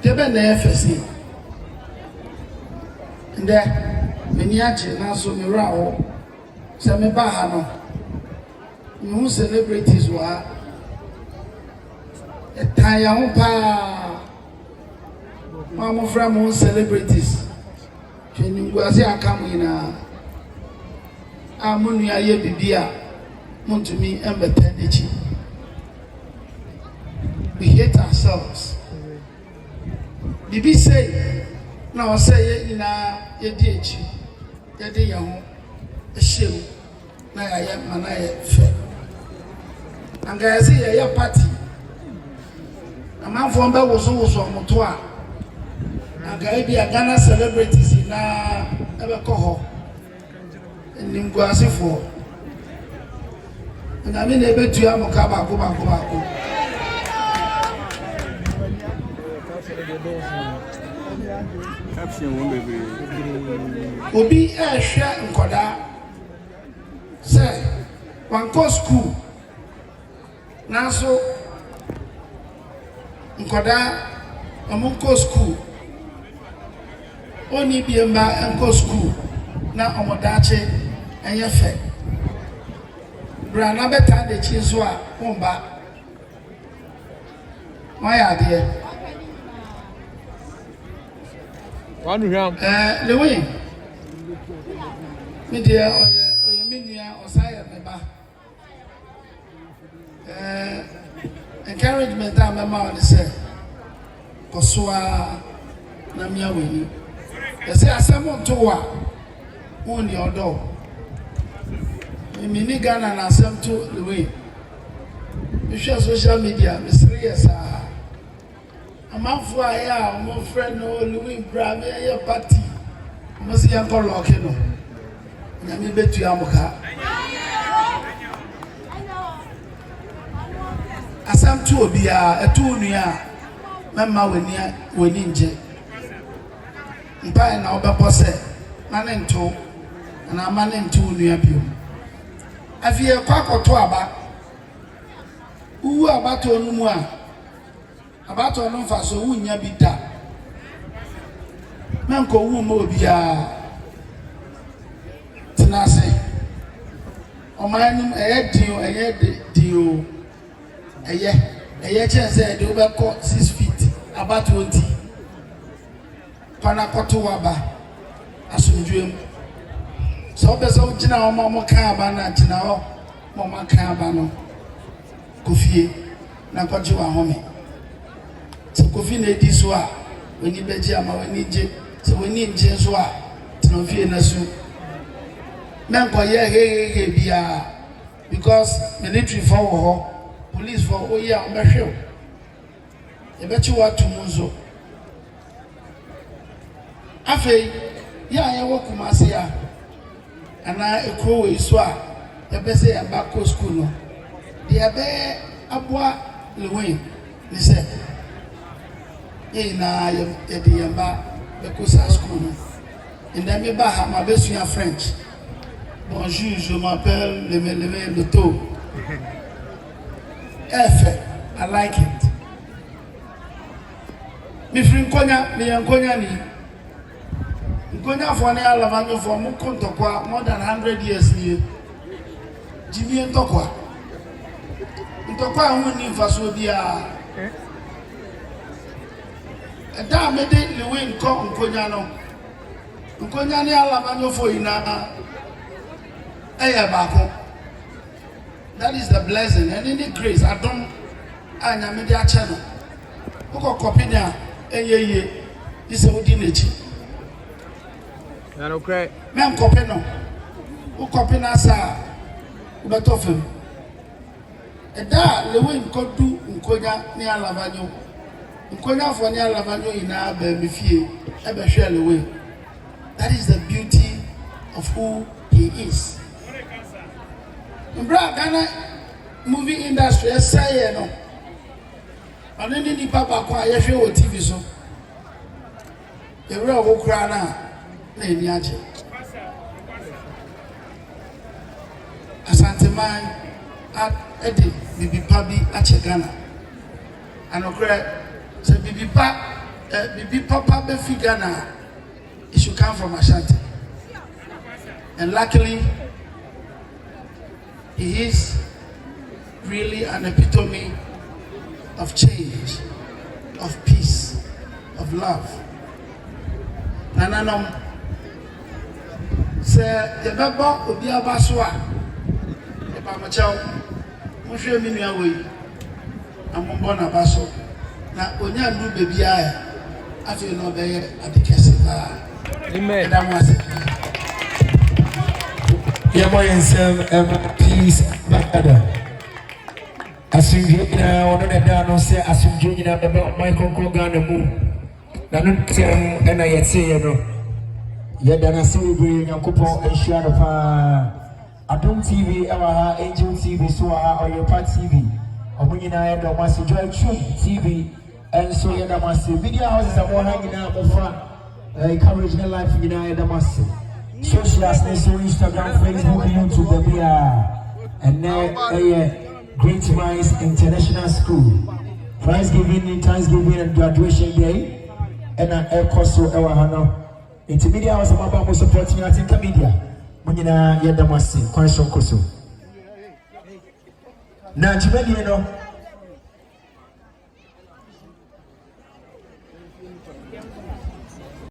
Debe na efesi. Nde meni ache na so me ra ho. Se me ba ha no. Me celebrities wa. Etaya ho pa. Mama from celebrities. When you ase aka mu ina. Amunu aye bibia. Montumi embetedechi. We hate ourselves. Bibi say, na o say ye na ye di echi. Ye di ya ho ehiem na ya mana ye fe. Anga ye say ye party. Amanfo mba woso moto a. Anga e bia Ghana celebrities na ebe ko ho. Nimguasefo. Na me na ebe tua mo ka ba ko. Caption one baby. Obi ehwe nkoda say one go school na so nkoda amunko school oni bi mba enko school na omodache enye fe bra na beta de chi so a omba waya de Wanu hwam. Lewe. Me dia oye menua osaya meba. Encouragement am mama on say. Kosoa na mia weni. Ese asemo to wa. Woni odo. Me ni Ghana na asem to lewe. Me share social media, me serious ah. Amanfo aya omo friend no Louis Bram ya party mo si yan ko lock no na me betu amuka asam tu obi a etu nua mema weni nje mpa na obepo se na ne nto na ama ne nto nua bio afie kwakoto aba uwu abato no mu a abato no mfa so wunya bi da nanko wu mo bia tinase o manum eye dio eye chense de obekọ 6 feet abato 20 pana koto waba asumdwem so obese ugina o mo kan aba na gina o mo kan aba no kofie na kwaji wa home so kofi na edi so a wani beji ama wani je so wani nje so a tinofie na su menko ye he bia because military for ho police for oye a mbehwe e bechi watu munzo afei ya ye wo Kumasi a ana ekro we so a e be se ya back to school no de be aboa lewen ni se na ye de yamba be ko sa school no enda me ba ha ma be sua French. Bonjour, je m'appelle le taux. F, I like it. Mi free Konya, mi Konya ni. Konya for ne alavanyo for mo kontokwa more than 100 years ni. Jimi ntokwa. Ntokwa hu ni faso bia. Eda me de lewe nko Konya no. Konya ni alavanyo for ina. That is the blessing and in the grace. I don't anya media channel. Oko copy na eyeye. This is Odinechi. Na no cry. Me am copy no. Who copy na sa ubeto fem. Eda lewe nkodu nkonya ni alavanyo. Nkonya for ni alavanyo ina ba me fie. E be hwe lewe. That is the beauty of who he is. Mbra Ghana movie industry say no. Ani ni papa kwa ye hwe o TV so. Ewura wo kura na eni aje. Asante man at bibi pa bi ache Ghana. Anokre se bibi pa Bibi Papa Befigana, it should come from Ashanti. And luckily, he is really an epitome of change, of peace, of love. Nananom, say the Baba Obi Abaswa, the Baba Chow, Moshe Miniaway, and Mombona Baso. Now, when you do baby, I feel no better at the Kessel. Amen. That was it. Yeah, boy, and peace, Bagada. As you get now, one of the down say, as you get about Michael Kogan and Moon. Nanum, and I yet say, you know, yet then I see you bring your couple and share of Adum TV, Emaha, Angel TV, Suaha, or your Pat TV. Or when you know, I don't want to join TV, and so you don't want to video houses are more hanging out the front. Coverage in life, you know, I don't want to. Social aspects on Instagram, Facebook, YouTube, and now Great Minds International School. Prize giving, Thanksgiving, and graduation day, and an air course so Ewahano. Intermedia was about supporting at Intermedia. Munina Yadamasi, Kwansho Koso. Now, Jimmy, you know.